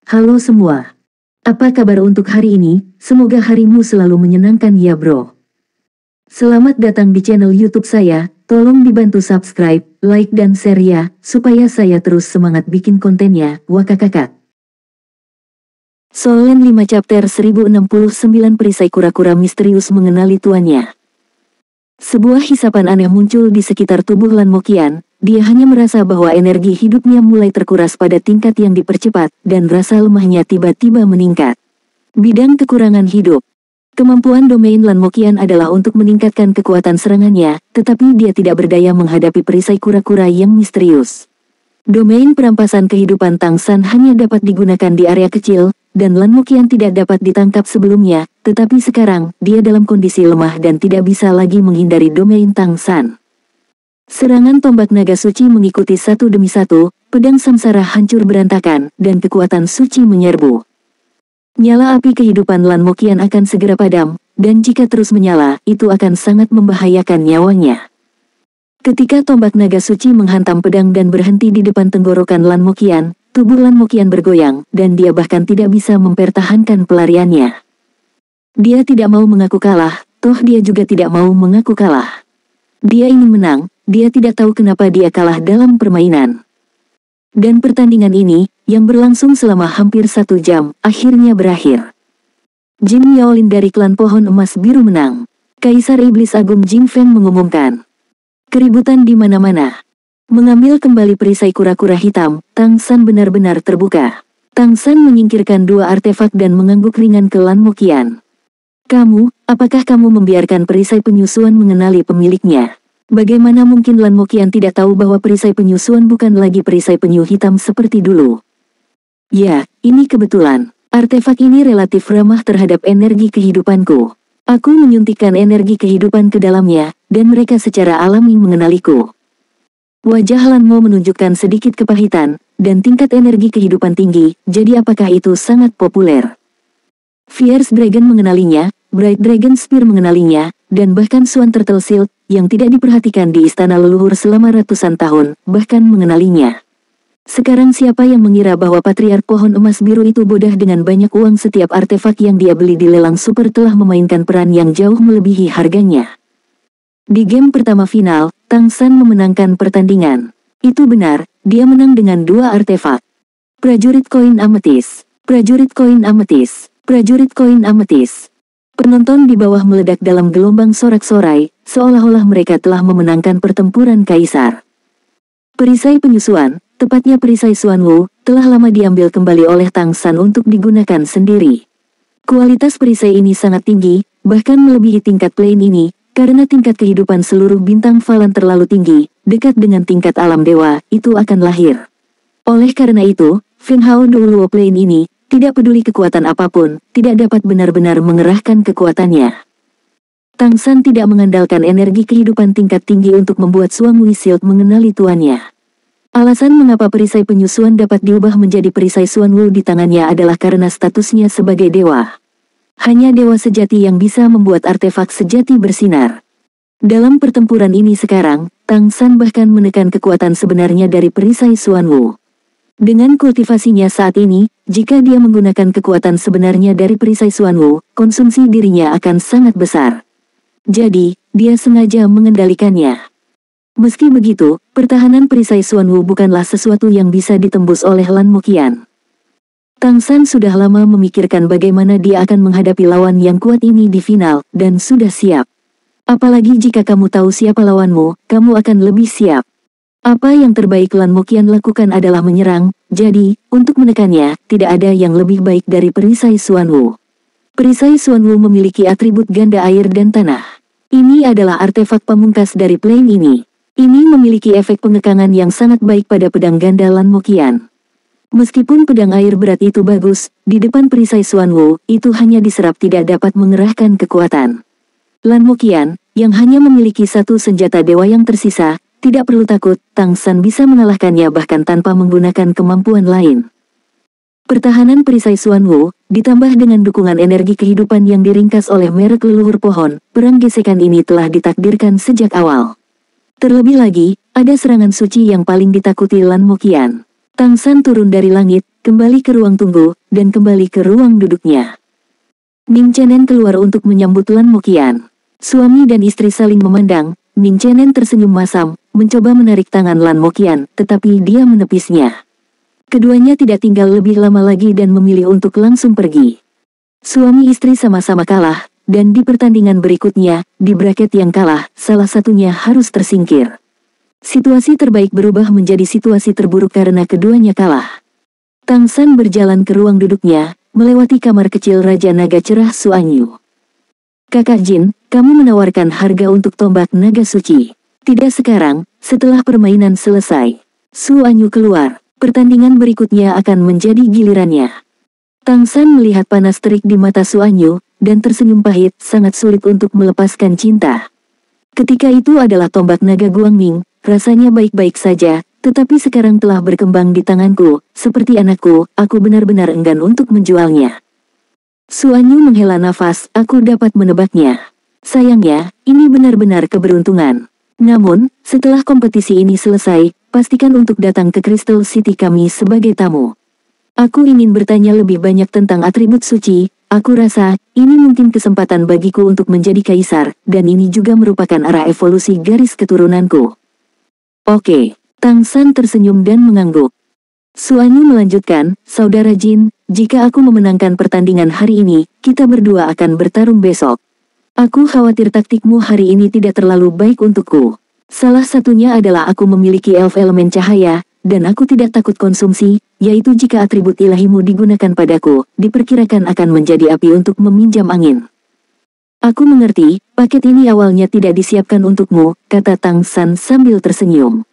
Halo semua. Apa kabar untuk hari ini? Semoga harimu selalu menyenangkan ya bro. Selamat datang di channel YouTube saya. Tolong dibantu subscribe, like dan share ya, supaya saya terus semangat bikin kontennya. Wakakakak. Solen 5 chapter 1069 perisai kura-kura misterius mengenali tuannya. Sebuah hisapan aneh muncul di sekitar tubuh Lan Moqian. Dia hanya merasa bahwa energi hidupnya mulai terkuras pada tingkat yang dipercepat, dan rasa lemahnya tiba-tiba meningkat. Bidang kekurangan hidup. Kemampuan domain Lan Moqian adalah untuk meningkatkan kekuatan serangannya, tetapi dia tidak berdaya menghadapi perisai kura-kura yang misterius. Domain perampasan kehidupan Tang San hanya dapat digunakan di area kecil, dan Lan Moqian tidak dapat ditangkap sebelumnya, tetapi sekarang, dia dalam kondisi lemah dan tidak bisa lagi menghindari domain Tang San. Serangan tombak naga suci mengikuti satu demi satu, pedang samsara hancur berantakan, dan kekuatan suci menyerbu. Nyala api kehidupan Lan Moqian akan segera padam, dan jika terus menyala, itu akan sangat membahayakan nyawanya. Ketika tombak naga suci menghantam pedang dan berhenti di depan tenggorokan Lan Moqian, tubuh Lan Moqian bergoyang, dan dia bahkan tidak bisa mempertahankan pelariannya. Dia tidak mau mengaku kalah, toh dia juga tidak mau mengaku kalah. Dia ingin menang, dia tidak tahu kenapa dia kalah dalam permainan. Dan pertandingan ini, yang berlangsung selama hampir 1 jam, akhirnya berakhir. Jin Yaolin dari klan pohon emas biru menang. Kaisar Iblis Agung Jing Feng mengumumkan. Keributan di mana-mana. Mengambil kembali perisai kura-kura hitam, Tang San benar-benar terbuka. Tang San menyingkirkan 2 artefak dan mengangguk ringan ke Lan Moqian. Apakah kamu membiarkan perisai penyusuan mengenali pemiliknya? Bagaimana mungkin Lan Moqian tidak tahu bahwa perisai penyusuan bukan lagi perisai penyu hitam seperti dulu? Ya, ini kebetulan. Artefak ini relatif ramah terhadap energi kehidupanku. Aku menyuntikkan energi kehidupan ke dalamnya, dan mereka secara alami mengenaliku. Wajah Lan Mo menunjukkan sedikit kepahitan, dan tingkat energi kehidupan tinggi, jadi apakah itu sangat populer? Fierce Dragon mengenalinya, Bright Dragon Spear mengenalinya, dan bahkan Swan Turtle Shield, yang tidak diperhatikan di istana leluhur selama ratusan tahun, bahkan mengenalinya. Sekarang siapa yang mengira bahwa Patriark Pohon Emas Biru itu bodoh dengan banyak uang setiap artefak yang dia beli di lelang super telah memainkan peran yang jauh melebihi harganya. Di game pertama final, Tang San memenangkan pertandingan. Itu benar, dia menang dengan 2 artefak. Prajurit koin ametis, prajurit koin ametis, prajurit koin ametis. Penonton di bawah meledak dalam gelombang sorak-sorai, seolah-olah mereka telah memenangkan pertempuran kaisar. Perisai penyusuan, tepatnya perisai Xuan Wu, telah lama diambil kembali oleh Tang San untuk digunakan sendiri. Kualitas perisai ini sangat tinggi, bahkan melebihi tingkat plane ini, karena tingkat kehidupan seluruh bintang Falan terlalu tinggi, dekat dengan tingkat alam dewa, itu akan lahir. Oleh karena itu, Feng Hao Duoluo plane ini, tidak peduli kekuatan apapun, tidak dapat benar-benar mengerahkan kekuatannya. Tang San tidak mengandalkan energi kehidupan tingkat tinggi untuk membuat Xuan Wu Shield mengenali tuannya. Alasan mengapa perisai penyusuan dapat diubah menjadi perisai Xuan Wu di tangannya adalah karena statusnya sebagai dewa. Hanya dewa sejati yang bisa membuat artefak sejati bersinar. Dalam pertempuran ini sekarang, Tang San bahkan menekan kekuatan sebenarnya dari perisai Xuan Wu. Dengan kultivasinya saat ini, jika dia menggunakan kekuatan sebenarnya dari perisai Xuan Wu, konsumsi dirinya akan sangat besar. Jadi, dia sengaja mengendalikannya. Meski begitu, pertahanan perisai Xuan Wu bukanlah sesuatu yang bisa ditembus oleh Lan Moqian. Tang San sudah lama memikirkan bagaimana dia akan menghadapi lawan yang kuat ini di final, dan sudah siap. Apalagi jika kamu tahu siapa lawanmu, kamu akan lebih siap. Apa yang terbaik Lan Moqian lakukan adalah menyerang, jadi, untuk menekannya, tidak ada yang lebih baik dari perisai Xuan Wu. Perisai Xuan Wu memiliki atribut ganda air dan tanah. Ini adalah artefak pamungkas dari plane ini. Ini memiliki efek pengekangan yang sangat baik pada pedang ganda Lan Moqian. Meskipun pedang air berat itu bagus, di depan perisai Xuan Wu, itu hanya diserap tidak dapat mengerahkan kekuatan. Lan Moqian, yang hanya memiliki 1 senjata dewa yang tersisa, tidak perlu takut, Tang San bisa mengalahkannya bahkan tanpa menggunakan kemampuan lain. Pertahanan perisai Xuan Wu, ditambah dengan dukungan energi kehidupan yang diringkas oleh merek leluhur pohon, perang gesekan ini telah ditakdirkan sejak awal. Terlebih lagi, ada serangan suci yang paling ditakuti Lan Moqian. Tang San turun dari langit, kembali ke ruang tunggu, dan kembali ke ruang duduknya. Ning Chenen keluar untuk menyambut Lan Moqian. Suami dan istri saling memandang. Ning Chenen tersenyum masam, mencoba menarik tangan Lan Moqian, tetapi dia menepisnya. Keduanya tidak tinggal lebih lama lagi dan memilih untuk langsung pergi. Suami istri sama-sama kalah, dan di pertandingan berikutnya, di bracket yang kalah, salah satunya harus tersingkir. Situasi terbaik berubah menjadi situasi terburuk karena keduanya kalah. Tang San berjalan ke ruang duduknya, melewati kamar kecil Raja Naga Cerah Su Anyu. Kakak Jin, kamu menawarkan harga untuk tombak naga suci. Tidak sekarang, setelah permainan selesai. Su Anyu keluar, pertandingan berikutnya akan menjadi gilirannya. Tang San melihat panas terik di mata Su Anyu, dan tersenyum pahit, sangat sulit untuk melepaskan cinta. Ketika itu adalah tombak naga Guangming, rasanya baik-baik saja, tetapi sekarang telah berkembang di tanganku, seperti anakku, aku benar-benar enggan untuk menjualnya. Su Anyu menghela nafas, aku dapat menebaknya. Sayangnya, ini benar-benar keberuntungan. Namun, setelah kompetisi ini selesai, pastikan untuk datang ke Crystal City kami sebagai tamu. Aku ingin bertanya lebih banyak tentang atribut suci, aku rasa, ini mungkin kesempatan bagiku untuk menjadi kaisar, dan ini juga merupakan arah evolusi garis keturunanku. Oke. Tang San tersenyum dan mengangguk. Su Anyu melanjutkan, Saudara Jin, jika aku memenangkan pertandingan hari ini, kita berdua akan bertarung besok. Aku khawatir taktikmu hari ini tidak terlalu baik untukku. Salah satunya adalah aku memiliki elf elemen cahaya, dan aku tidak takut konsumsi, yaitu jika atribut ilahimu digunakan padaku, diperkirakan akan menjadi api untuk meminjam angin. Aku mengerti, paket ini awalnya tidak disiapkan untukmu, kata Tang San sambil tersenyum.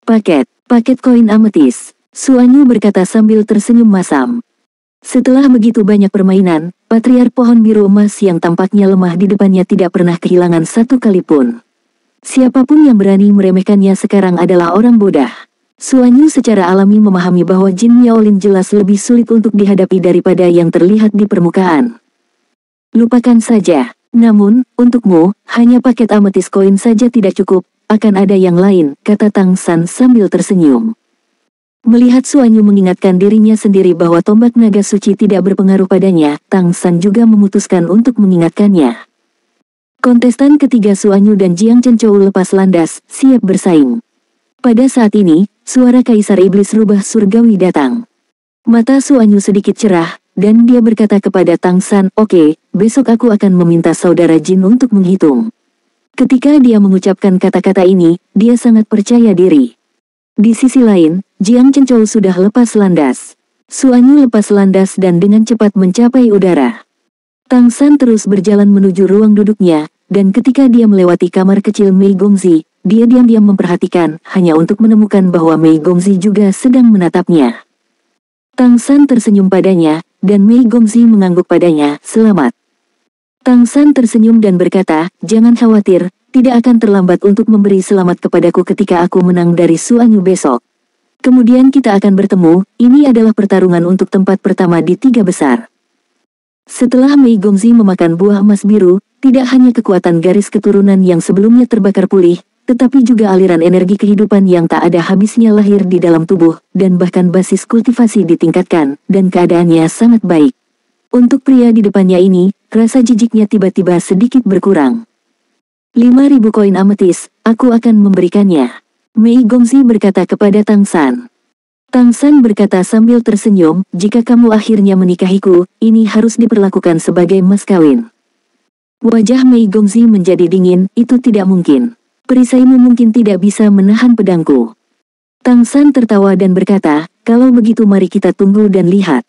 Paket koin ametis, Su Anyu berkata sambil tersenyum masam. Setelah begitu banyak permainan, patriark pohon biru emas yang tampaknya lemah di depannya tidak pernah kehilangan satu kali pun. Siapapun yang berani meremehkannya sekarang adalah orang bodoh. Su Anyu secara alami memahami bahwa Jin Miaolin jelas lebih sulit untuk dihadapi daripada yang terlihat di permukaan. Lupakan saja, namun, untukmu, hanya paket ametis koin saja tidak cukup. Akan ada yang lain, kata Tang San sambil tersenyum. Melihat Su Anyu mengingatkan dirinya sendiri bahwa tombak naga suci tidak berpengaruh padanya, Tang San juga memutuskan untuk mengingatkannya. Kontestan ketiga Su Anyu dan Jiang Chencou lepas landas, siap bersaing. Pada saat ini, suara Kaisar Iblis Rubah Surgawi datang. Mata Su Anyu sedikit cerah, dan dia berkata kepada Tang San, oke, besok aku akan meminta Saudara Jin untuk menghitung. Ketika dia mengucapkan kata-kata ini, dia sangat percaya diri. Di sisi lain, Jiang Chencou sudah lepas landas. Su Anyu lepas landas dan dengan cepat mencapai udara. Tang San terus berjalan menuju ruang duduknya, dan ketika dia melewati kamar kecil Mei Gongzi, dia diam-diam memperhatikan, hanya untuk menemukan bahwa Mei Gongzi juga sedang menatapnya. Tang San tersenyum padanya, dan Mei Gongzi mengangguk padanya, selamat. Tang San tersenyum dan berkata, jangan khawatir, tidak akan terlambat untuk memberi selamat kepadaku ketika aku menang dari Su Anyu besok. Kemudian kita akan bertemu, ini adalah pertarungan untuk tempat pertama di 3 besar. Setelah Mei Gongzi memakan buah emas biru, tidak hanya kekuatan garis keturunan yang sebelumnya terbakar pulih, tetapi juga aliran energi kehidupan yang tak ada habisnya lahir di dalam tubuh, dan bahkan basis kultivasi ditingkatkan, dan keadaannya sangat baik. Untuk pria di depannya ini, rasa jijiknya tiba-tiba sedikit berkurang. 5.000 koin ametis, aku akan memberikannya. Mei Gongzi berkata kepada Tang San. Tang San berkata sambil tersenyum, jika kamu akhirnya menikahiku, ini harus diperlakukan sebagai mas kawin. Wajah Mei Gongzi menjadi dingin, itu tidak mungkin. Perisaimu mungkin tidak bisa menahan pedangku. Tang San tertawa dan berkata, kalau begitu mari kita tunggu dan lihat.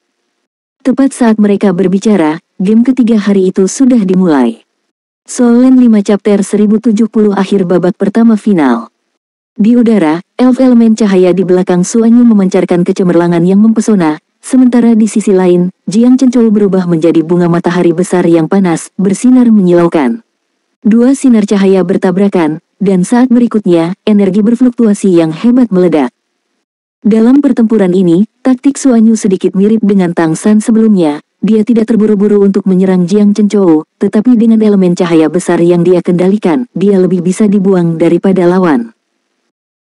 Tepat saat mereka berbicara, game ketiga hari itu sudah dimulai. Soul Land 5 Chapter 1070 akhir babak pertama final. Di udara, elf elemen cahaya di belakang Su Anyu memancarkan kecemerlangan yang mempesona, sementara di sisi lain, Jiang Chencou berubah menjadi bunga matahari besar yang panas, bersinar menyilaukan. Dua sinar cahaya bertabrakan, dan saat berikutnya, energi berfluktuasi yang hebat meledak. Dalam pertempuran ini, taktik Su Anyu sedikit mirip dengan Tang San sebelumnya. Dia tidak terburu-buru untuk menyerang Jiang Chencou, tetapi dengan elemen cahaya besar yang dia kendalikan, dia lebih bisa dibuang daripada lawan.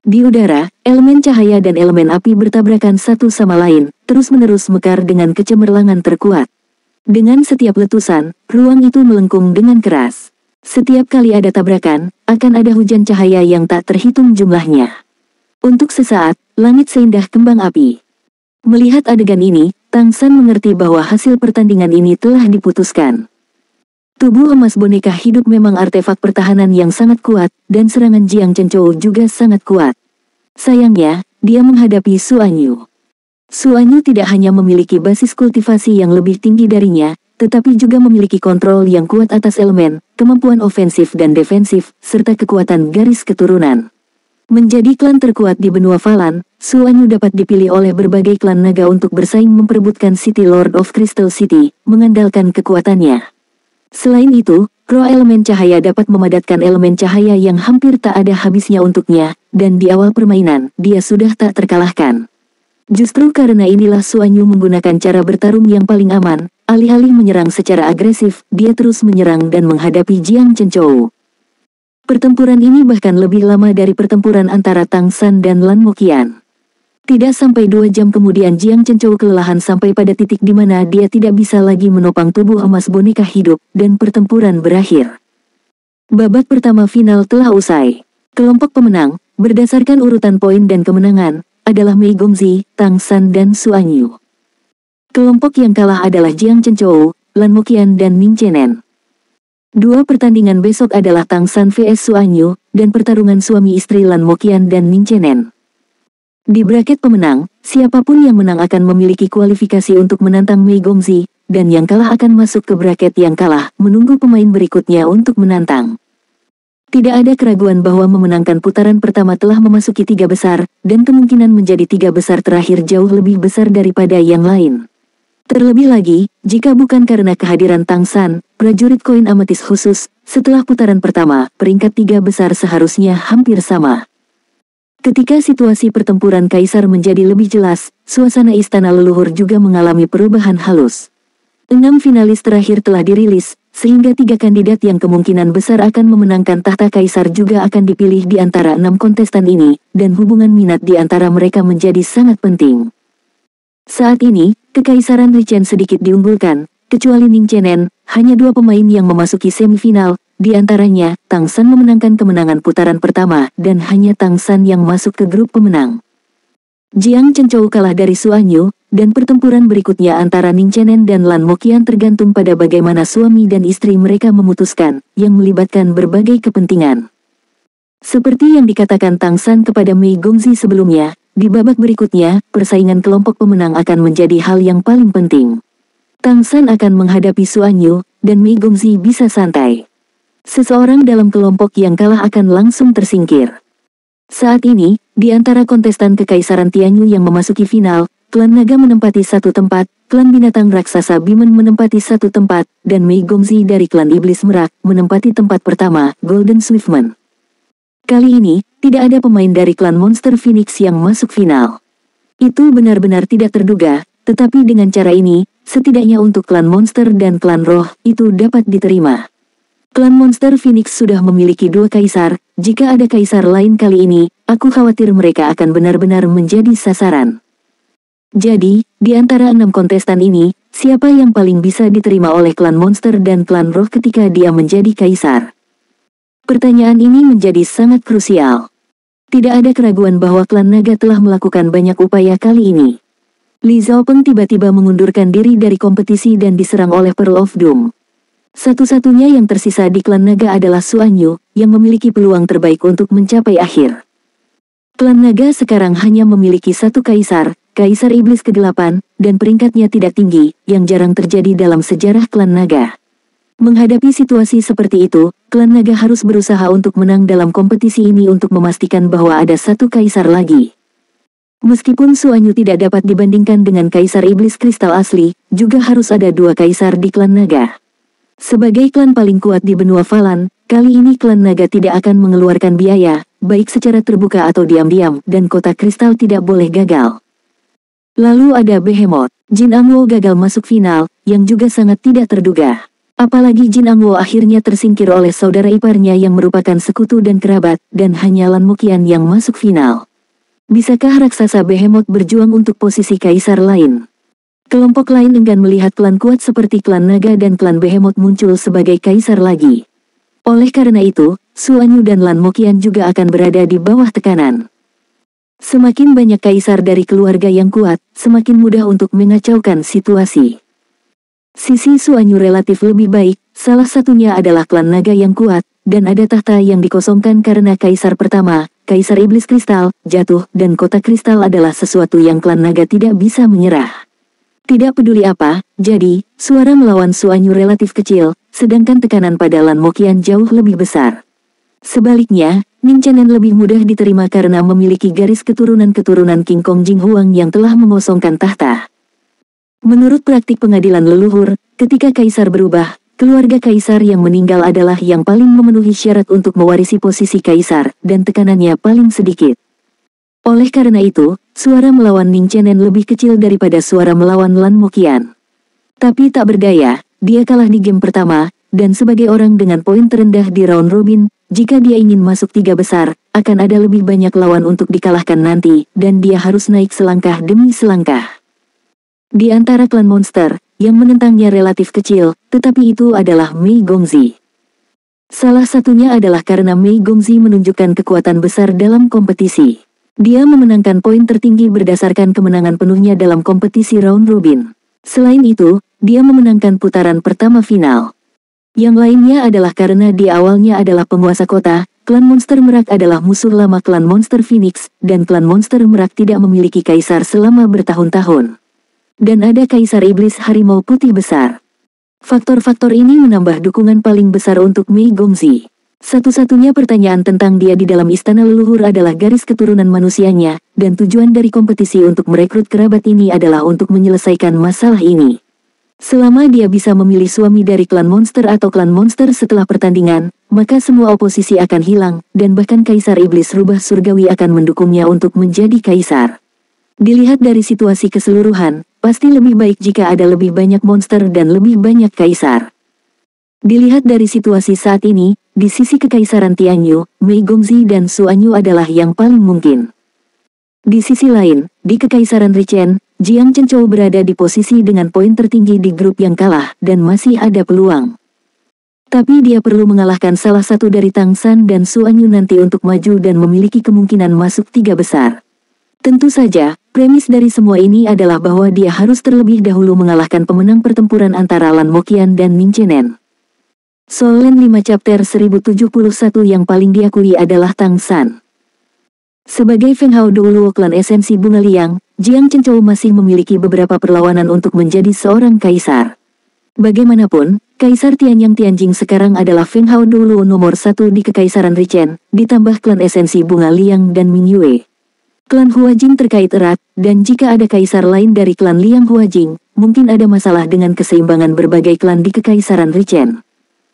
Di udara, elemen cahaya dan elemen api bertabrakan satu sama lain, terus-menerus mekar dengan kecemerlangan terkuat. Dengan setiap letusan, ruang itu melengkung dengan keras. Setiap kali ada tabrakan, akan ada hujan cahaya yang tak terhitung jumlahnya. Untuk sesaat, langit seindah kembang api. Melihat adegan ini, Tang San mengerti bahwa hasil pertandingan ini telah diputuskan. Tubuh emas boneka hidup memang artefak pertahanan yang sangat kuat, dan serangan Jiang Chenchou juga sangat kuat. Sayangnya, dia menghadapi Su Anyu. Su Anyu tidak hanya memiliki basis kultivasi yang lebih tinggi darinya, tetapi juga memiliki kontrol yang kuat atas elemen, kemampuan ofensif dan defensif, serta kekuatan garis keturunan. Menjadi klan terkuat di benua Falan, Su Anyu dapat dipilih oleh berbagai klan naga untuk bersaing memperebutkan City Lord of Crystal City, mengandalkan kekuatannya. Selain itu, roh elemen cahaya dapat memadatkan elemen cahaya yang hampir tak ada habisnya untuknya, dan di awal permainan, dia sudah tak terkalahkan. Justru karena inilah Su Anyu menggunakan cara bertarung yang paling aman, alih-alih menyerang secara agresif, dia terus menyerang dan menghadapi Jiang Chenchou. Pertempuran ini bahkan lebih lama dari pertempuran antara Tang San dan Lan Moqian. Tidak sampai 2 jam kemudian Jiang Chenchou kelelahan sampai pada titik di mana dia tidak bisa lagi menopang tubuh emas boneka hidup, dan pertempuran berakhir. Babak pertama final telah usai. Kelompok pemenang, berdasarkan urutan poin dan kemenangan, adalah Mei Gongzi, Tang San dan Su Anyu. Kelompok yang kalah adalah Jiang Chenchou, Lan Moqian dan Ning Chenen. Dua pertandingan besok adalah Tang San vs Su Anyu, dan pertarungan suami istri Lan Moqian dan Ning Chenen. Di bracket pemenang, siapapun yang menang akan memiliki kualifikasi untuk menantang Mei Gongzi, dan yang kalah akan masuk ke bracket yang kalah, menunggu pemain berikutnya untuk menantang. Tidak ada keraguan bahwa memenangkan putaran pertama telah memasuki 3 besar, dan kemungkinan menjadi 3 besar terakhir jauh lebih besar daripada yang lain. Terlebih lagi, jika bukan karena kehadiran Tang San, prajurit koin ametis khusus, setelah putaran pertama, peringkat 3 besar seharusnya hampir sama. Ketika situasi pertempuran kaisar menjadi lebih jelas, suasana istana leluhur juga mengalami perubahan halus. 6 finalis terakhir telah dirilis, sehingga 3 kandidat yang kemungkinan besar akan memenangkan tahta kaisar juga akan dipilih di antara 6 kontestan ini, dan hubungan minat di antara mereka menjadi sangat penting. Saat ini, Kekaisaran Richen sedikit diunggulkan, kecuali Ning Chenen, hanya 2 pemain yang memasuki semifinal. Di antaranya, Tang San memenangkan kemenangan putaran pertama, dan hanya Tang San yang masuk ke grup pemenang. Jiang Chenchou kalah dari Su Anyu, dan pertempuran berikutnya antara Ning Chenen dan Lan Moqian tergantung pada bagaimana suami dan istri mereka memutuskan, yang melibatkan berbagai kepentingan. Seperti yang dikatakan Tang San kepada Mei Gongzi sebelumnya, di babak berikutnya, persaingan kelompok pemenang akan menjadi hal yang paling penting. Tang San akan menghadapi Su Anyu, dan Mei Gongzi bisa santai. Seseorang dalam kelompok yang kalah akan langsung tersingkir. Saat ini, di antara kontestan Kekaisaran Tianyu yang memasuki final, klan naga menempati 1 tempat, klan binatang raksasa Bimen menempati 1 tempat, dan Mei Gongzi dari klan Iblis Merak menempati tempat pertama, Golden Swiftman. Kali ini, tidak ada pemain dari klan Monster Phoenix yang masuk final. Itu benar-benar tidak terduga, tetapi dengan cara ini, setidaknya untuk klan Monster dan klan Roh, itu dapat diterima. Klan Monster Phoenix sudah memiliki 2 kaisar, jika ada kaisar lain kali ini, aku khawatir mereka akan benar-benar menjadi sasaran. Jadi, di antara 6 kontestan ini, siapa yang paling bisa diterima oleh klan Monster dan klan Roh ketika dia menjadi kaisar? Pertanyaan ini menjadi sangat krusial. Tidak ada keraguan bahwa klan naga telah melakukan banyak upaya kali ini. Li Zhaopeng tiba-tiba mengundurkan diri dari kompetisi dan diserang oleh Pearl of Doom. Satu-satunya yang tersisa di klan naga adalah Su Anyu, yang memiliki peluang terbaik untuk mencapai akhir. Klan naga sekarang hanya memiliki 1 kaisar, Kaisar Iblis ke-8, dan peringkatnya tidak tinggi, yang jarang terjadi dalam sejarah klan naga. Menghadapi situasi seperti itu, klan naga harus berusaha untuk menang dalam kompetisi ini untuk memastikan bahwa ada 1 kaisar lagi. Meskipun Su Anyu tidak dapat dibandingkan dengan Kaisar Iblis Kristal asli, juga harus ada 2 kaisar di klan naga. Sebagai klan paling kuat di benua Falan, kali ini klan naga tidak akan mengeluarkan biaya, baik secara terbuka atau diam-diam, dan kota kristal tidak boleh gagal. Lalu ada Behemoth, Jin Angwo gagal masuk final, yang juga sangat tidak terduga. Apalagi Jin Angwo akhirnya tersingkir oleh saudara iparnya yang merupakan sekutu dan kerabat, dan hanya Lan Moqian yang masuk final. Bisakah raksasa Behemoth berjuang untuk posisi kaisar lain? Kelompok lain enggan melihat klan kuat seperti klan Naga dan klan Behemoth muncul sebagai kaisar lagi. Oleh karena itu, Su Anyu dan Lan Moqian juga akan berada di bawah tekanan. Semakin banyak kaisar dari keluarga yang kuat, semakin mudah untuk mengacaukan situasi. Sisi Su Anyu relatif lebih baik, salah satunya adalah klan Naga yang kuat, dan ada tahta yang dikosongkan karena kaisar pertama, Kaisar Iblis Kristal, jatuh, dan kota kristal adalah sesuatu yang klan Naga tidak bisa menyerah. Tidak peduli apa, jadi, suara melawan Su Anyu relatif kecil, sedangkan tekanan pada Lan Moqian jauh lebih besar. Sebaliknya, Ning Chenen lebih mudah diterima karena memiliki garis keturunan-keturunan King Kong Jing Huang yang telah mengosongkan tahta. Menurut praktik pengadilan leluhur, ketika kaisar berubah, keluarga kaisar yang meninggal adalah yang paling memenuhi syarat untuk mewarisi posisi kaisar, dan tekanannya paling sedikit. Oleh karena itu, suara melawan Ning Chenen lebih kecil daripada suara melawan Lan Moqian. Tapi tak berdaya, dia kalah di game pertama, dan sebagai orang dengan poin terendah di round robin, jika dia ingin masuk 3 besar, akan ada lebih banyak lawan untuk dikalahkan nanti, dan dia harus naik selangkah demi selangkah. Di antara klan monster, yang menentangnya relatif kecil, tetapi itu adalah Mei Gongzi. Salah satunya adalah karena Mei Gongzi menunjukkan kekuatan besar dalam kompetisi. Dia memenangkan poin tertinggi berdasarkan kemenangan penuhnya dalam kompetisi round robin. Selain itu, dia memenangkan putaran pertama final. Yang lainnya adalah karena di awalnya adalah penguasa kota, klan Monster Merak adalah musuh lama klan Monster Phoenix, dan klan Monster Merak tidak memiliki kaisar selama bertahun-tahun. Dan ada Kaisar Iblis Harimau Putih besar. Faktor-faktor ini menambah dukungan paling besar untuk Mei Gongzi. Satu-satunya pertanyaan tentang dia di dalam istana leluhur adalah garis keturunan manusianya, dan tujuan dari kompetisi untuk merekrut kerabat ini adalah untuk menyelesaikan masalah ini. Selama dia bisa memilih suami dari klan monster atau klan monster setelah pertandingan, maka semua oposisi akan hilang, dan bahkan Kaisar Iblis Rubah Surgawi akan mendukungnya untuk menjadi kaisar. Dilihat dari situasi keseluruhan, pasti lebih baik jika ada lebih banyak monster dan lebih banyak kaisar. Dilihat dari situasi saat ini, di sisi kekaisaran Tianyu, Mei Gongzi dan Su Anyu adalah yang paling mungkin. Di sisi lain, di kekaisaran Richen, Jiang Chenchou berada di posisi dengan poin tertinggi di grup yang kalah, dan masih ada peluang. Tapi dia perlu mengalahkan salah satu dari Tang San dan Su Anyu nanti untuk maju dan memiliki kemungkinan masuk 3 besar. Tentu saja, premis dari semua ini adalah bahwa dia harus terlebih dahulu mengalahkan pemenang pertempuran antara Lan Moqian dan Ning Chenen. Soul Land 5 Chapter 1071 yang paling diakui adalah Tang San. Sebagai Feng Hao Douluo klan esensi Bunga Liang, Jiang Chenchou masih memiliki beberapa perlawanan untuk menjadi seorang kaisar. Bagaimanapun, Kaisar Tianyang Tianjing sekarang adalah Feng Hao Douluo nomor 1 di Kekaisaran Richen, ditambah klan esensi Bunga Liang dan Ming Yue. Klan Huajing terkait erat, dan jika ada kaisar lain dari klan Liang Huajing, mungkin ada masalah dengan keseimbangan berbagai klan di Kekaisaran Richen.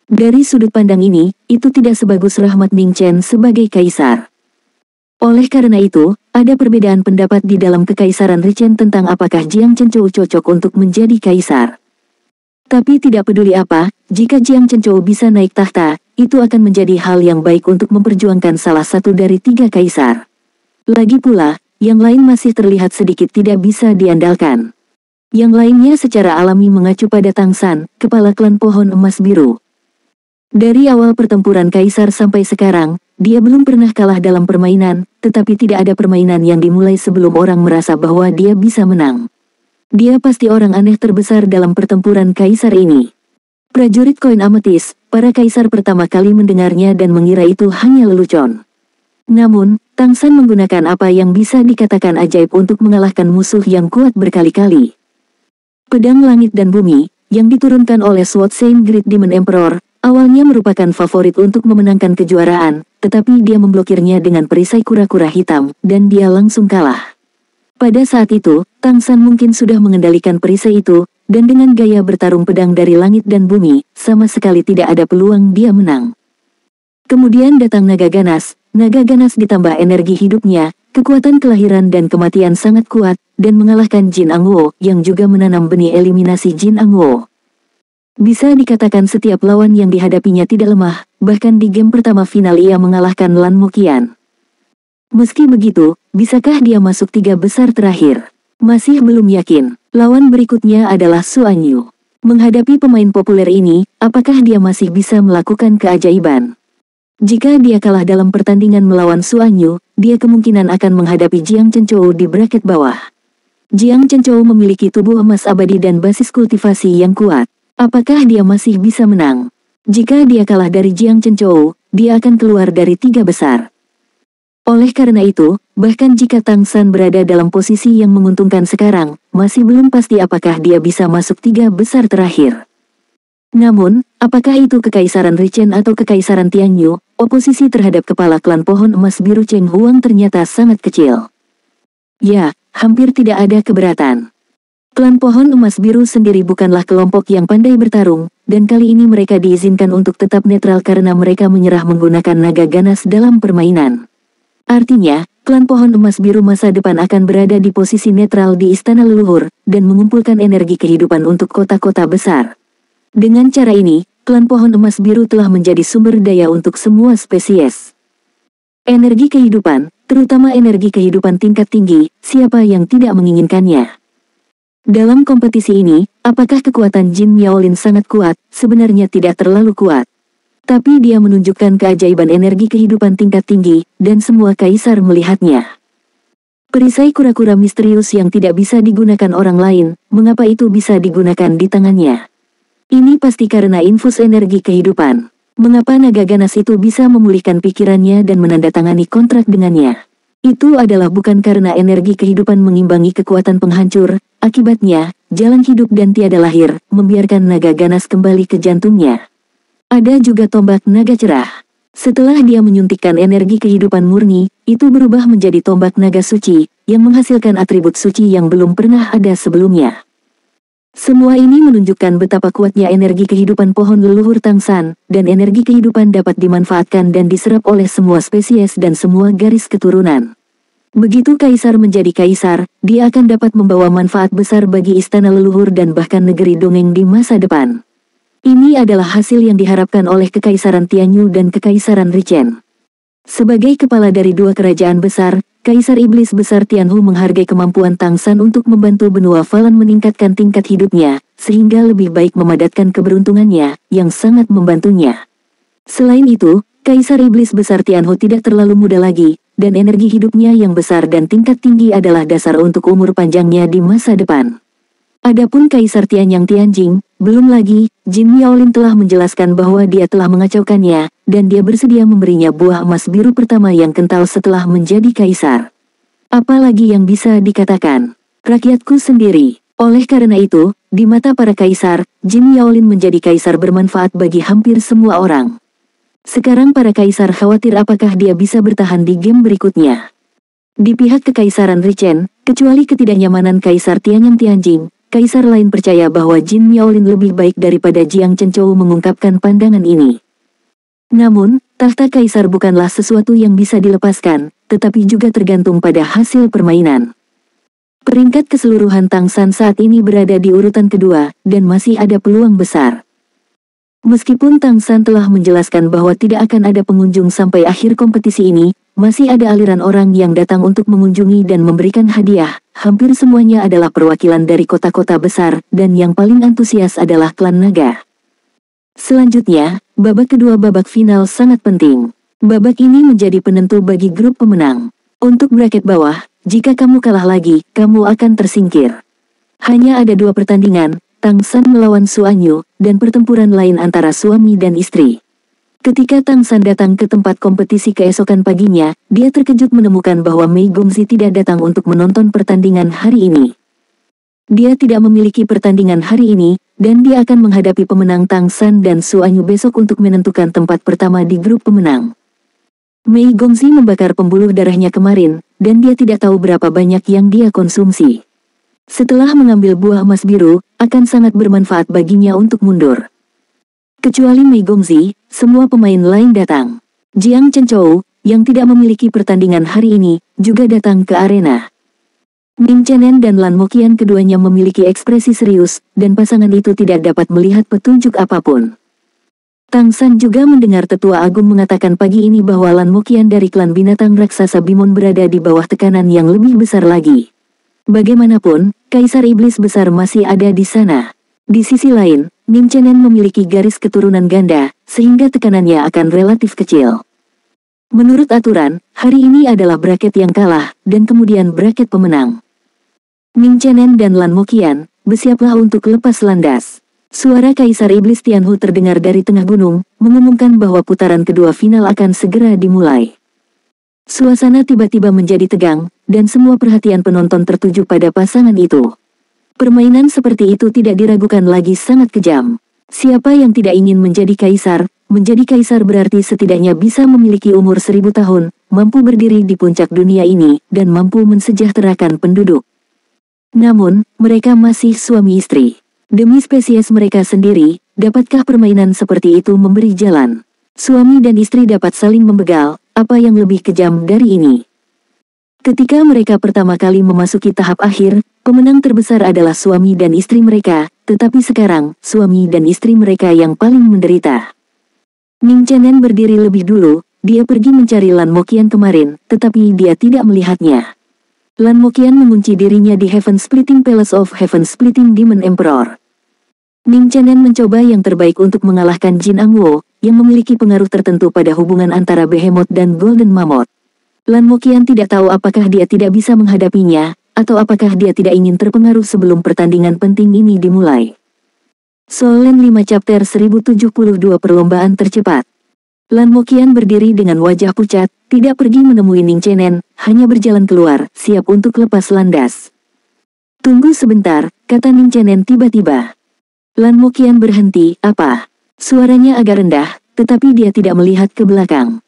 Dari sudut pandang ini, itu tidak sebagus Rahmat Ning Chen sebagai kaisar. Oleh karena itu, ada perbedaan pendapat di dalam Kekaisaran Richen tentang apakah Jiang Chenchou cocok untuk menjadi kaisar. Tapi tidak peduli apa, jika Jiang Chenchou bisa naik tahta, itu akan menjadi hal yang baik untuk memperjuangkan salah satu dari 3 kaisar. Lagi pula, yang lain masih terlihat sedikit tidak bisa diandalkan. Yang lainnya secara alami mengacu pada Tang San, kepala klan Pohon Emas Biru. Dari awal pertempuran kaisar sampai sekarang, dia belum pernah kalah dalam permainan, tetapi tidak ada permainan yang dimulai sebelum orang merasa bahwa dia bisa menang. Dia pasti orang aneh terbesar dalam pertempuran kaisar ini. Prajurit koin ametis, para kaisar pertama kali mendengarnya dan mengira itu hanya lelucon. Namun, Tang San menggunakan apa yang bisa dikatakan ajaib untuk mengalahkan musuh yang kuat berkali-kali. Pedang Langit dan Bumi, yang diturunkan oleh Sword Saint Great Demon Emperor, awalnya merupakan favorit untuk memenangkan kejuaraan, tetapi dia memblokirnya dengan perisai kura-kura hitam, dan dia langsung kalah. Pada saat itu, Tang San mungkin sudah mengendalikan perisai itu, dan dengan gaya bertarung pedang dari langit dan bumi, sama sekali tidak ada peluang dia menang. Kemudian datang naga ganas ditambah energi hidupnya, kekuatan kelahiran dan kematian sangat kuat, dan mengalahkan Jin Angwo, yang juga menanam benih eliminasi Jin Angwo. Bisa dikatakan setiap lawan yang dihadapinya tidak lemah, bahkan di game pertama final ia mengalahkan Lan Moqian. Meski begitu, bisakah dia masuk 3 besar terakhir? Masih belum yakin. Lawan berikutnya adalah Xuan Yu. Menghadapi pemain populer ini, apakah dia masih bisa melakukan keajaiban? Jika dia kalah dalam pertandingan melawan Xuan Yu, dia kemungkinan akan menghadapi Jiang Chenchou di bracket bawah. Jiang Chenchou memiliki tubuh emas abadi dan basis kultivasi yang kuat. Apakah dia masih bisa menang? Jika dia kalah dari Jiang Chenchou, dia akan keluar dari 3 besar. Oleh karena itu, bahkan jika Tang San berada dalam posisi yang menguntungkan sekarang, masih belum pasti apakah dia bisa masuk 3 besar terakhir. Namun, apakah itu Kekaisaran Richen atau Kekaisaran Tianyu, oposisi terhadap kepala klan pohon emas biru Cheng Huang ternyata sangat kecil. Ya, hampir tidak ada keberatan. Klan pohon emas biru sendiri bukanlah kelompok yang pandai bertarung, dan kali ini mereka diizinkan untuk tetap netral karena mereka menyerah menggunakan naga ganas dalam permainan. Artinya, klan pohon emas biru masa depan akan berada di posisi netral di Istana Leluhur, dan mengumpulkan energi kehidupan untuk kota-kota besar. Dengan cara ini, klan pohon emas biru telah menjadi sumber daya untuk semua spesies. Energi kehidupan, terutama energi kehidupan tingkat tinggi, siapa yang tidak menginginkannya? Dalam kompetisi ini, apakah kekuatan Jin Miaolin sangat kuat? Sebenarnya tidak terlalu kuat. Tapi dia menunjukkan keajaiban energi kehidupan tingkat tinggi, dan semua kaisar melihatnya. Perisai kura-kura misterius yang tidak bisa digunakan orang lain, mengapa itu bisa digunakan di tangannya? Ini pasti karena infus energi kehidupan. Mengapa naga ganas itu bisa memulihkan pikirannya dan menandatangani kontrak dengannya? Itu adalah bukan karena energi kehidupan mengimbangi kekuatan penghancur, akibatnya, jalan hidup dan tiada lahir, membiarkan naga ganas kembali ke jantungnya. Ada juga tombak naga cerah. Setelah dia menyuntikkan energi kehidupan murni, itu berubah menjadi tombak naga suci, yang menghasilkan atribut suci yang belum pernah ada sebelumnya. Semua ini menunjukkan betapa kuatnya energi kehidupan pohon leluhur Tang San, dan energi kehidupan dapat dimanfaatkan dan diserap oleh semua spesies dan semua garis keturunan. Begitu kaisar menjadi kaisar, dia akan dapat membawa manfaat besar bagi istana leluhur dan bahkan negeri dongeng di masa depan. Ini adalah hasil yang diharapkan oleh Kekaisaran Tianyu dan Kekaisaran Richen. Sebagai kepala dari 2 kerajaan besar, Kaisar Iblis Besar Tianhu menghargai kemampuan Tang San untuk membantu benua Falan meningkatkan tingkat hidupnya, sehingga lebih baik memadatkan keberuntungannya, yang sangat membantunya. Selain itu, Kaisar Iblis Besar Tianhu tidak terlalu muda lagi, dan energi hidupnya yang besar dan tingkat tinggi adalah dasar untuk umur panjangnya di masa depan. Adapun Kaisar Tianyang Tianjing, belum lagi, Jin Miaolin telah menjelaskan bahwa dia telah mengacaukannya, dan dia bersedia memberinya buah emas biru pertama yang kental setelah menjadi kaisar. Apalagi yang bisa dikatakan? Rakyatku sendiri. Oleh karena itu, di mata para kaisar, Jin Miaolin menjadi kaisar bermanfaat bagi hampir semua orang. Sekarang para kaisar khawatir apakah dia bisa bertahan di game berikutnya. Di pihak Kekaisaran Richen, kecuali ketidaknyamanan Kaisar Tianyang Tianjing, kaisar lain percaya bahwa Jin Miaolin lebih baik daripada Jiang Chenchou mengungkapkan pandangan ini. Namun, tahta kaisar bukanlah sesuatu yang bisa dilepaskan, tetapi juga tergantung pada hasil permainan. Peringkat keseluruhan Tang San saat ini berada di urutan kedua, dan masih ada peluang besar. Meskipun Tang San telah menjelaskan bahwa tidak akan ada pengunjung sampai akhir kompetisi ini, masih ada aliran orang yang datang untuk mengunjungi dan memberikan hadiah. Hampir semuanya adalah perwakilan dari kota-kota besar, dan yang paling antusias adalah klan naga. Selanjutnya, babak kedua babak final sangat penting. Babak ini menjadi penentu bagi grup pemenang. Untuk bracket bawah, jika kamu kalah lagi, kamu akan tersingkir. Hanya ada 2 pertandingan, Tang San melawan Xuan Yu, dan pertempuran lain antara suami dan istri. Ketika Tang San datang ke tempat kompetisi keesokan paginya, dia terkejut menemukan bahwa Mei Gongzi tidak datang untuk menonton pertandingan hari ini. Dia tidak memiliki pertandingan hari ini, dan dia akan menghadapi pemenang Tang San dan Xuan Yu besok untuk menentukan tempat pertama di grup pemenang. Mei Gongzi membakar pembuluh darahnya kemarin, dan dia tidak tahu berapa banyak yang dia konsumsi. Setelah mengambil buah emas biru, akan sangat bermanfaat baginya untuk mundur. Kecuali Mei Gongzi, semua pemain lain datang. Jiang Chenchou, yang tidak memiliki pertandingan hari ini, juga datang ke arena. Ning Chenen dan Lan Moqian keduanya memiliki ekspresi serius, dan pasangan itu tidak dapat melihat petunjuk apapun. Tang San juga mendengar tetua agung mengatakan pagi ini bahwa Lan Moqian dari klan binatang raksasa Bimon berada di bawah tekanan yang lebih besar lagi. Bagaimanapun, Kaisar Iblis Besar masih ada di sana. Di sisi lain, Ning Chenen memiliki garis keturunan ganda, sehingga tekanannya akan relatif kecil. Menurut aturan, hari ini adalah bracket yang kalah, dan kemudian bracket pemenang. Ning Chenen dan Lan Moqian, bersiaplah untuk lepas landas. Suara Kaisar Iblis Tianhu terdengar dari tengah gunung, mengumumkan bahwa putaran kedua final akan segera dimulai. Suasana tiba-tiba menjadi tegang, dan semua perhatian penonton tertuju pada pasangan itu. Permainan seperti itu tidak diragukan lagi sangat kejam. Siapa yang tidak ingin menjadi kaisar? Menjadi kaisar berarti setidaknya bisa memiliki umur 1000 tahun, mampu berdiri di puncak dunia ini, dan mampu mensejahterakan penduduk. Namun, mereka masih suami istri. Demi spesies mereka sendiri, dapatkah permainan seperti itu memberi jalan? Suami dan istri dapat saling membegal, apa yang lebih kejam dari ini? Ketika mereka pertama kali memasuki tahap akhir, pemenang terbesar adalah suami dan istri mereka, tetapi sekarang, suami dan istri mereka yang paling menderita. Ning Chenen berdiri lebih dulu, dia pergi mencari Lan Moqian kemarin, tetapi dia tidak melihatnya. Lan Moqian mengunci dirinya di Heaven Splitting Palace of Heaven Splitting Demon Emperor. Ning Chenen mencoba yang terbaik untuk mengalahkan Jin Angwo, yang memiliki pengaruh tertentu pada hubungan antara Behemoth dan Golden Mammoth. Lan Moqian tidak tahu apakah dia tidak bisa menghadapinya, atau apakah dia tidak ingin terpengaruh sebelum pertandingan penting ini dimulai. Soul Land 5 Chapter 1072 Perlombaan Tercepat. Lan Moqian berdiri dengan wajah pucat, tidak pergi menemui Ning Chenen, hanya berjalan keluar, siap untuk lepas landas. Tunggu sebentar, kata Ning Chenen tiba-tiba. Lan Moqian berhenti, apa? Suaranya agak rendah, tetapi dia tidak melihat ke belakang.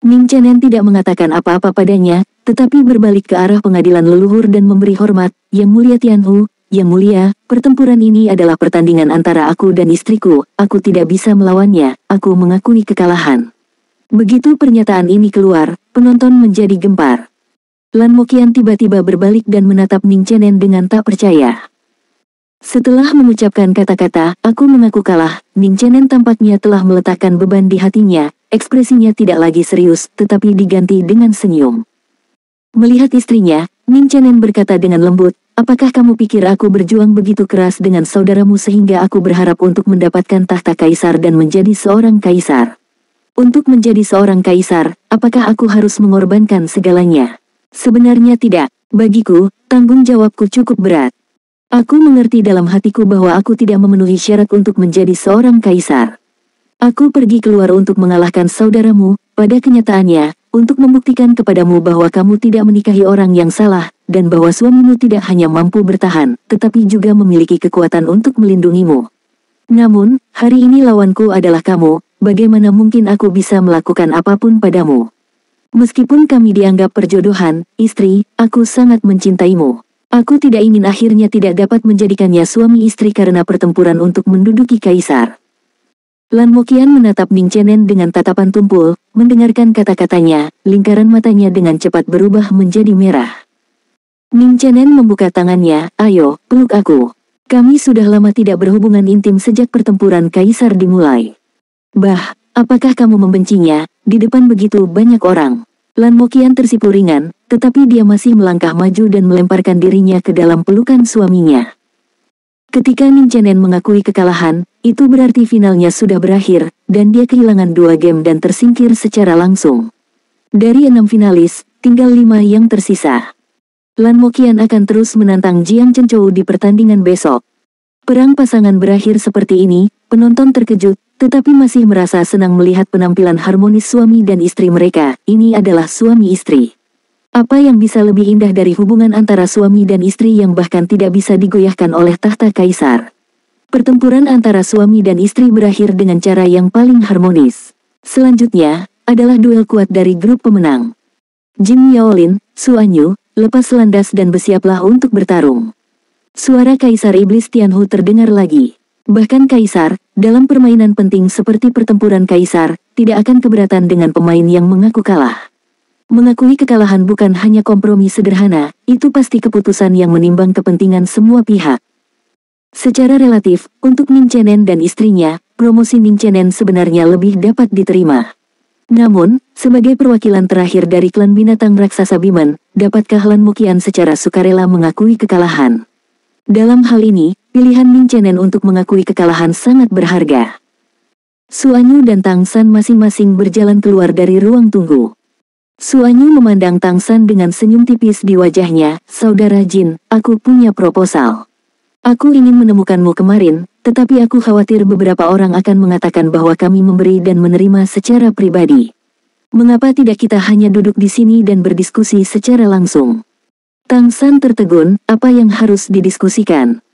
Ning Chenen tidak mengatakan apa-apa padanya, tetapi berbalik ke arah pengadilan leluhur dan memberi hormat, Yang Mulia Tianhu. Yang Mulia, pertempuran ini adalah pertandingan antara aku dan istriku, aku tidak bisa melawannya, aku mengakui kekalahan. Begitu pernyataan ini keluar, penonton menjadi gempar. Lan Moqian tiba-tiba berbalik dan menatap Ning Chenen dengan tak percaya. Setelah mengucapkan kata-kata, aku mengaku kalah, Ning Chenen tampaknya telah meletakkan beban di hatinya, ekspresinya tidak lagi serius, tetapi diganti dengan senyum. Melihat istrinya, Ning Chenen berkata dengan lembut, apakah kamu pikir aku berjuang begitu keras dengan saudaramu sehingga aku berharap untuk mendapatkan tahta kaisar dan menjadi seorang kaisar? Untuk menjadi seorang kaisar, apakah aku harus mengorbankan segalanya? Sebenarnya tidak, bagiku, tanggung jawabku cukup berat. Aku mengerti dalam hatiku bahwa aku tidak memenuhi syarat untuk menjadi seorang kaisar. Aku pergi keluar untuk mengalahkan saudaramu, pada kenyataannya, untuk membuktikan kepadamu bahwa kamu tidak menikahi orang yang salah, dan bahwa suamimu tidak hanya mampu bertahan, tetapi juga memiliki kekuatan untuk melindungimu. Namun, hari ini lawanku adalah kamu, bagaimana mungkin aku bisa melakukan apapun padamu? Meskipun kami dianggap perjodohan, istri, aku sangat mencintaimu. Aku tidak ingin akhirnya tidak dapat menjadikannya suami istri karena pertempuran untuk menduduki kaisar. Lan Moqian menatap Ning Chenen dengan tatapan tumpul, mendengarkan kata-katanya, lingkaran matanya dengan cepat berubah menjadi merah. Ning Chenen membuka tangannya, ayo, peluk aku. Kami sudah lama tidak berhubungan intim sejak pertempuran kaisar dimulai. Bah, apakah kamu membencinya, di depan begitu banyak orang? Lan Moqian tersipu ringan, tetapi dia masih melangkah maju dan melemparkan dirinya ke dalam pelukan suaminya. Ketika Ning Chenen mengakui kekalahan, itu berarti finalnya sudah berakhir, dan dia kehilangan 2 game dan tersingkir secara langsung. Dari 6 finalis, tinggal 5 yang tersisa. Lan Moqian akan terus menantang Jiang Chenchou di pertandingan besok. Perang pasangan berakhir seperti ini, penonton terkejut, tetapi masih merasa senang melihat penampilan harmonis suami dan istri mereka. Ini adalah suami istri. Apa yang bisa lebih indah dari hubungan antara suami dan istri yang bahkan tidak bisa digoyahkan oleh tahta kaisar? Pertempuran antara suami dan istri berakhir dengan cara yang paling harmonis. Selanjutnya, adalah duel kuat dari grup pemenang. Jin Yaolin, Su Anyu, lepas landas dan bersiaplah untuk bertarung. Suara Kaisar Iblis Tianhu terdengar lagi. Bahkan Kaisar, dalam permainan penting seperti pertempuran Kaisar, tidak akan keberatan dengan pemain yang mengaku kalah. Mengakui kekalahan bukan hanya kompromi sederhana, itu pasti keputusan yang menimbang kepentingan semua pihak. Secara relatif, untuk Ning Chenen dan istrinya, promosi Ning Chenen sebenarnya lebih dapat diterima. Namun, sebagai perwakilan terakhir dari klan binatang raksasa Bimen, dapatkah Lan Moqian secara sukarela mengakui kekalahan? Dalam hal ini, pilihan Ning Chenen untuk mengakui kekalahan sangat berharga. Su Anyu dan Tang San masing-masing berjalan keluar dari ruang tunggu. Su Anyu memandang Tang San dengan senyum tipis di wajahnya, "Saudara Jin, aku punya proposal. Aku ingin menemukanmu kemarin, tetapi aku khawatir beberapa orang akan mengatakan bahwa kami memberi dan menerima secara pribadi. Mengapa tidak kita hanya duduk di sini dan berdiskusi secara langsung?" Tang San tertegun, apa yang harus didiskusikan?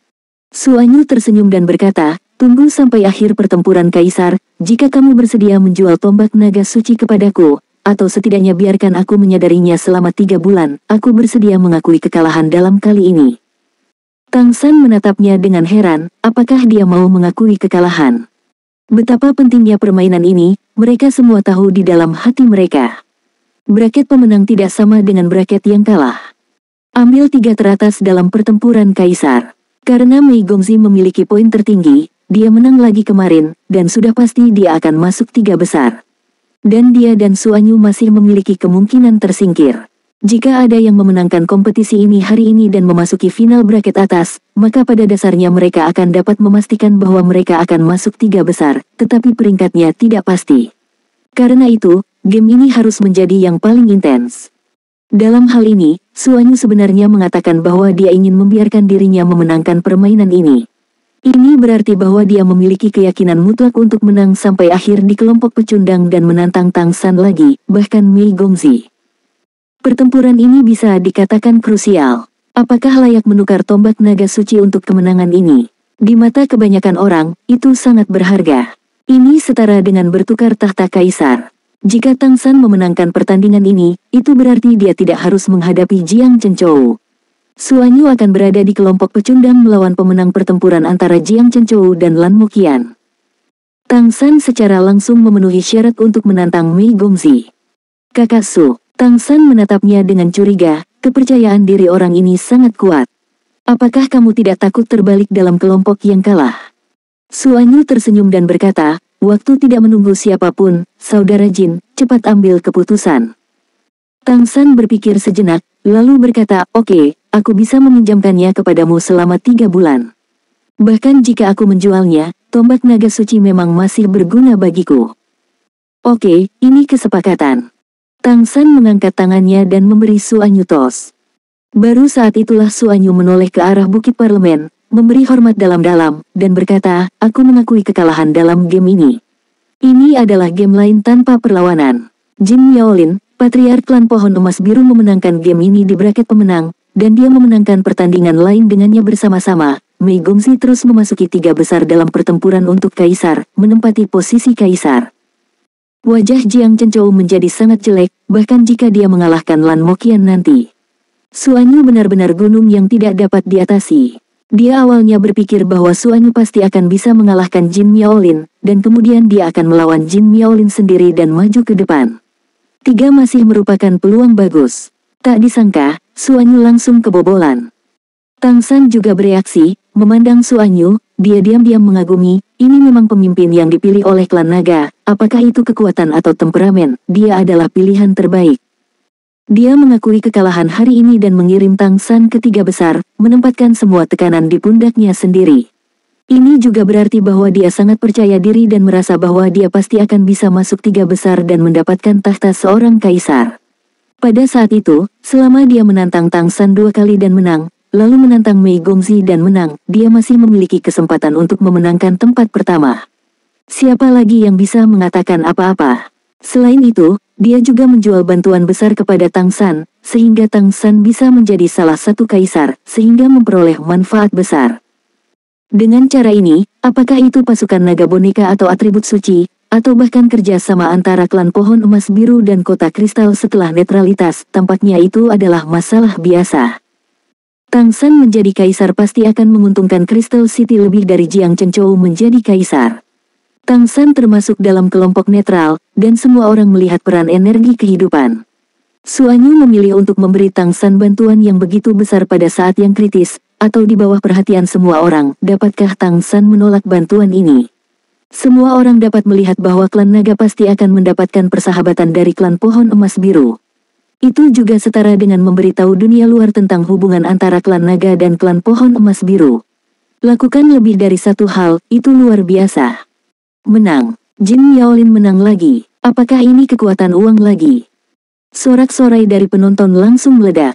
Su Anyu tersenyum dan berkata, "Tunggu sampai akhir pertempuran Kaisar, jika kamu bersedia menjual tombak naga suci kepadaku, atau setidaknya biarkan aku menyadarinya selama 3 bulan, aku bersedia mengakui kekalahan dalam kali ini." Tang San menatapnya dengan heran, apakah dia mau mengakui kekalahan? Betapa pentingnya permainan ini, mereka semua tahu di dalam hati mereka. Braket pemenang tidak sama dengan braket yang kalah. Ambil 3 teratas dalam pertempuran Kaisar. Karena Mei Gongzi memiliki poin tertinggi, dia menang lagi kemarin, dan sudah pasti dia akan masuk 3 besar. Dan dia dan Su Anyu masih memiliki kemungkinan tersingkir. Jika ada yang memenangkan kompetisi ini hari ini dan memasuki final bracket atas, maka pada dasarnya mereka akan dapat memastikan bahwa mereka akan masuk 3 besar, tetapi peringkatnya tidak pasti. Karena itu, game ini harus menjadi yang paling intens. Dalam hal ini, Su Anyu sebenarnya mengatakan bahwa dia ingin membiarkan dirinya memenangkan permainan ini. Ini berarti bahwa dia memiliki keyakinan mutlak untuk menang sampai akhir di kelompok pecundang dan menantang Tang San lagi, bahkan Mei Gongzi. Pertempuran ini bisa dikatakan krusial. Apakah layak menukar tombak naga suci untuk kemenangan ini? Di mata kebanyakan orang, itu sangat berharga. Ini setara dengan bertukar tahta Kaisar. Jika Tang San memenangkan pertandingan ini, itu berarti dia tidak harus menghadapi Jiang Chenchou. Su Anyu akan berada di kelompok pecundang melawan pemenang pertempuran antara Jiang Chenchou dan Lan Moqian. Tang San secara langsung memenuhi syarat untuk menantang Mei Gongzi. "Kakak Su." Tang San menatapnya dengan curiga, kepercayaan diri orang ini sangat kuat. "Apakah kamu tidak takut terbalik dalam kelompok yang kalah?" Su Anyu tersenyum dan berkata, "Waktu tidak menunggu siapapun, Saudara Jin, cepat ambil keputusan." Tang San berpikir sejenak, lalu berkata, "Oke, aku bisa meminjamkannya kepadamu selama 3 bulan. Bahkan jika aku menjualnya, tombak naga suci memang masih berguna bagiku." "Oke, ini kesepakatan." Tang San mengangkat tangannya dan memberi Su Anyu tos. Baru saat itulah Su Anyu menoleh ke arah Bukit Parlemen, memberi hormat dalam-dalam, dan berkata, "Aku mengakui kekalahan dalam game ini. Ini adalah game lain tanpa perlawanan." Jin Miaolin, Patriark Klan Pohon Emas Biru memenangkan game ini di bracket pemenang, dan dia memenangkan pertandingan lain dengannya bersama-sama. Mei Gongzi terus memasuki 3 besar dalam pertempuran untuk Kaisar, menempati posisi Kaisar. Wajah Jiang Chenchou menjadi sangat jelek, bahkan jika dia mengalahkan Lan Moqian nanti. Su Anyu benar-benar gunung yang tidak dapat diatasi. Dia awalnya berpikir bahwa Su Anyu pasti akan bisa mengalahkan Jin Miaolin, dan kemudian dia akan melawan Jin Miaolin sendiri dan maju ke depan. 3 masih merupakan peluang bagus. Tak disangka, Su Anyu langsung kebobolan. Tang San juga bereaksi, memandang Su Anyu, dia diam-diam mengagumi, ini memang pemimpin yang dipilih oleh klan naga, apakah itu kekuatan atau temperamen, dia adalah pilihan terbaik. Dia mengakui kekalahan hari ini dan mengirim Tang San ke 3 besar, menempatkan semua tekanan di pundaknya sendiri. Ini juga berarti bahwa dia sangat percaya diri dan merasa bahwa dia pasti akan bisa masuk 3 besar dan mendapatkan tahta seorang kaisar. Pada saat itu, selama dia menantang Tang San 2 kali dan menang, lalu menantang Mei Gongzi dan menang, dia masih memiliki kesempatan untuk memenangkan tempat pertama. Siapa lagi yang bisa mengatakan apa-apa? Selain itu, dia juga menjual bantuan besar kepada Tang San, sehingga Tang San bisa menjadi salah satu kaisar, sehingga memperoleh manfaat besar. Dengan cara ini, apakah itu pasukan naga boneka atau atribut suci, atau bahkan kerjasama antara klan Pohon Emas Biru dan Kota Kristal setelah netralitas, tampaknya itu adalah masalah biasa. Tang San menjadi kaisar pasti akan menguntungkan Crystal City lebih dari Jiang Chenchou menjadi kaisar. Tang San termasuk dalam kelompok netral, dan semua orang melihat peran energi kehidupan. Suanyu memilih untuk memberi Tang San bantuan yang begitu besar pada saat yang kritis, atau di bawah perhatian semua orang. Dapatkah Tang San menolak bantuan ini? Semua orang dapat melihat bahwa klan naga pasti akan mendapatkan persahabatan dari klan pohon emas biru. Itu juga setara dengan memberitahu dunia luar tentang hubungan antara klan naga dan klan pohon emas biru. Lakukan lebih dari satu hal, itu luar biasa. Menang. Jin Yaolin menang lagi. Apakah ini kekuatan uang lagi? Sorak-sorai dari penonton langsung meledak.